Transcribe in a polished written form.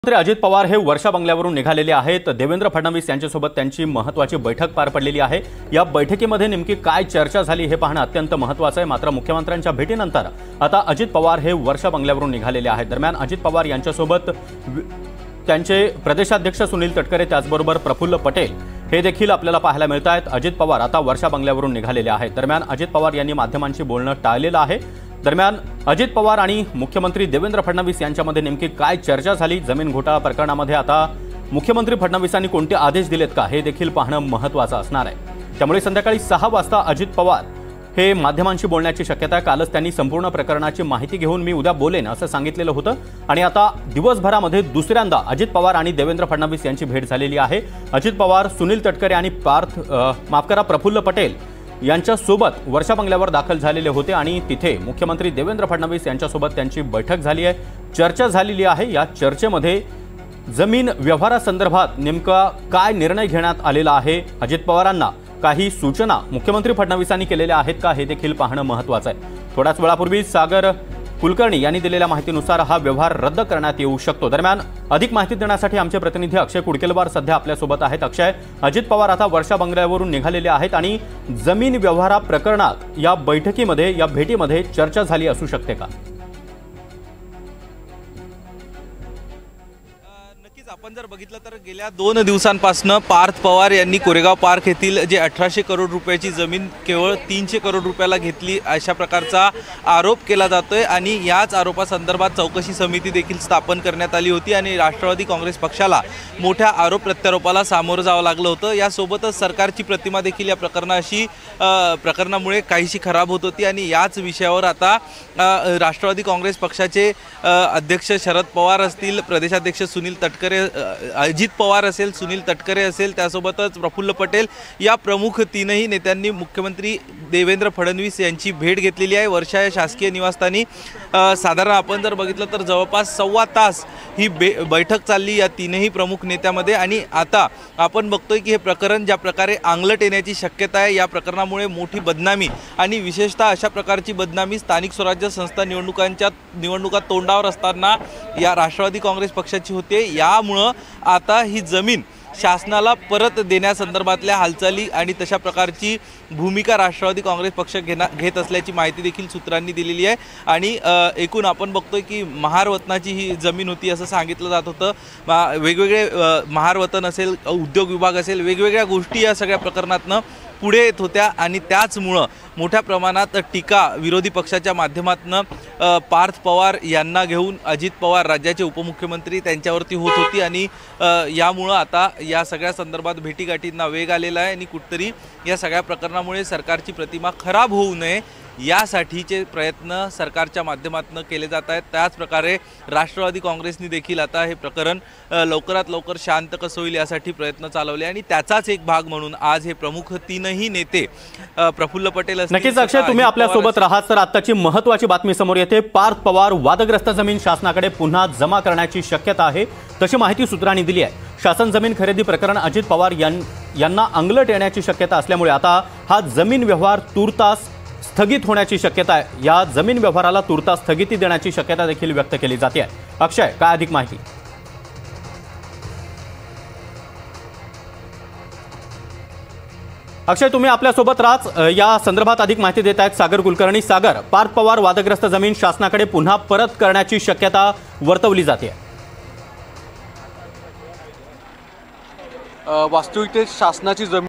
मुख्यमंत्री अजित पवार हे वर्षा बंगल्यावरून निघालेले आहेत। देवेंद्र फडणवीस यांच्यासोबत त्यांची महत्त्वाची बैठक पार पडलेली आहे। या बैठकीमध्ये नेमकी काय चर्चा झाली हे पाहणं अत्यंत महत्त्वाचं आहे। मात्र मुख्यमंत्र्यांच्या भेटीनंतर आता अजित पवार हे वर्षा बंगल्यावरून निघालेले आहेत। दरम्यान अजित पवार यांच्यासोबत त्यांचे प्रदेशाध्यक्ष सुनील तटकरे त्याचबरोबर प्रफुल्ल पटेल हे देखील आपल्याला पाहायला मिळत आहेत। अजित पवार आता वर्षा बंगल्यावरून निघालेले आहेत। दरम्यान अजित पवार यांनी माध्यमांशी बोलणं टाळलेलं आहे। दरम्यान अजित पवार आणि मुख्यमंत्री देवेंद्र फडणवीस यांच्यामध्ये नेमकी काय चर्चा झाली, जमीन घोटाळा प्रकरणामध्ये आता मुख्यमंत्री फडणवीसांनी कोणते आदेश दिलेत का हे देखील पाहणं महत्त्वाचं असणार आहे। त्यामुळे संध्याकाळी 6 वाजता अजित पवार हे माध्यमांशी बोलण्याची शक्यता आहे। कालच त्यांनी संपूर्ण प्रकरणाची माहिती घेऊन मी उद्या बोलेन असं सांगितलेलं होतं आणि आता दिवसभरामध्ये दुसऱ्यांदा अजित पवार आणि देवेंद्र फडणवीस यांची भेट झालेली आहे। अजित पवार, सुनील तटकरे आणि प्रफुल्ल पटेल यांच्यासोबत वर्षा बंगल्यावर दाखल झालेले होते आणि तिथे मुख्यमंत्री देवेंद्र फडणवीस यांच्यासोबत त्यांची बैठक झाली आहे, चर्चा झालेली आहे। या चर्चेमध्ये जमीन व्यवहारासंदर्भात नेमका काय निर्णय घेण्यात आलेला आहे, अजित पवारांना काही सूचना मुख्यमंत्री फडणवीसांनी केलेल्या आहेत का हे देखील पाहणं महत्त्वाचं आहे। थोड्याच वेळापूर्वी सागर कुलकर्णी यांनी दिलेल्या माहितीनुसार हा व्यवहार रद्द करण्यात येऊ शकतो। दरम्यान अधिक माहिती देण्यासाठी आमचे प्रतिनिधी अक्षय कुडकेलवार सध्या आपल्यासोबत आहेत। अक्षय, अजित पवार आता वर्षा बंगल्यावरून निघालेले आहेत आणि जमीन व्यवहारा प्रकरणात या बैठकीमध्ये या भेटीमध्ये चर्चा झाली असू शकते का? आपण जर बघितलं तर गेल्या 2 दिवसांपासून पार्थ पवार यांनी कोरेगाव पार्क येथील जे 1800 करोड रुपयाची जमीन केवळ 300 करोड रुपयाला घेतली अशा प्रकारचा आरोप केला जातोय आणि याच आरोपासंदर्भात चौकशी समिती देखील स्थापन करण्यात आली होती आणि राष्ट्रवादी काँग्रेस पक्षाला मोठ्या आरोप प्रत्यारोपाला सामोरं जावं लागलं होतं। यासोबतच सरकारची प्रतिमा देखील या प्रकरणामुळे काहीशी खराब होत होती आणि याच विषयावर आता राष्ट्रवादी काँग्रेस पक्षाचे अध्यक्ष शरद पवार असतील, प्रदेशाध्यक्ष सुनील तटकरे, अजित पवार असेल, सुनील तटकरे असेल, त्यासोबतच प्रफुल्ल पटेल या प्रमुख 3ही नेत्यांनी मुख्यमंत्री देवेंद्र फडणवीस यांची भेट घेतलेली आहे। वर्षा या शासकीय निवासस्थानी साधारण आपण जर बघितलं तर जवळपास 1.25 तास ही बैठक चालली या 3ही प्रमुख नेत्यामध्ये आणि आता आपण बघतोय की हे प्रकरण ज्या प्रकारे अंगलट येण्याची शक्यता आहे, या प्रकरणामुळे मोठी बदनामी आणि विशेषतः अशा प्रकारची बदनामी स्थानिक स्वराज्य संस्था निवडणुका तोंडावर असताना या राष्ट्रवादी काँग्रेस पक्षाची होते। यामुळं आता ही जमीन शासनाला परत देण्यासंदर्भातल्या हालचाली आणि तशा प्रकारची भूमिका राष्ट्रवादी काँग्रेस पक्ष घेत असल्याची माहिती देखील सूत्रांनी दिलेली आहे आणि एकूण आपण बघतोय की महारवतनाची ही जमीन होती असं सांगितलं जात होतं। वेगवेगळे महारवतन असेल, उद्योग विभाग असेल, वेगवेगळ्या गोष्टी या सगळ्या प्रकरणातनं पुढे येत होत्या आणि त्याचमुळं मोठ्या प्रमाणात टीका विरोधी पक्षाच्या माध्यमातून पार्थ पवार यांना घेऊन अजित पवार राज्याचे उपमुख्यमंत्री त्यांच्यावरती होत होती आणि यामुळं आता या सगळ्या संदर्भात भेटीगाठींना वेग आलेला आहे आणि कुठतरी या सगळ्या प्रकरणामुळे सरकारची प्रतिमा खराब होऊ नये यासाठीचे प्रयत्न सरकारच्या माध्यमातून केले जात आहेत। त्याच प्रकारे राष्ट्रवादी काँग्रेसने देखील आता हे प्रकरण लवकरात लवकर शांत कसं होईल यासाठी प्रयत्न चालवले आणि त्याचाच एक भाग म्हणून आज हे प्रमुख 3ही नेते प्रफुल्ल पटेल असतील। नक्कीच अक्षय, तुम्ही आपल्यासोबत राहात तर आताची महत्त्वाची बातमी समोर येते। पार्थ पवार वादग्रस्त जमीन शासनाकडे पुन्हा जमा करण्याची शक्यता आहे तशी माहिती सूत्रांनी दिली आहे। शासन जमीन खरेदी प्रकरण अजित पवार यांना अंगलट येण्याची शक्यता असल्यामुळे आता हा जमीन व्यवहार तूर्तास स्थगित होण्याची शक्यता आहे। या जमीन व्यवहाराला तूर्तास स्थगिती देण्याची शक्यता देखील व्यक्त केली जाते आहे। अक्षय, काय अधिक माहिती? अक्षय, तुम्ही आपल्यासोबत राहात, या संदर्भात अधिक माहिती देत आहेत सागर कुलकर्णी। सागर, पार्थ पवार वादग्रस्त जमीन शासनाकडे पुन्हा परत करण्याची शक्यता वर्तवली जाते। वास्तविकतेत शासनाची जमीन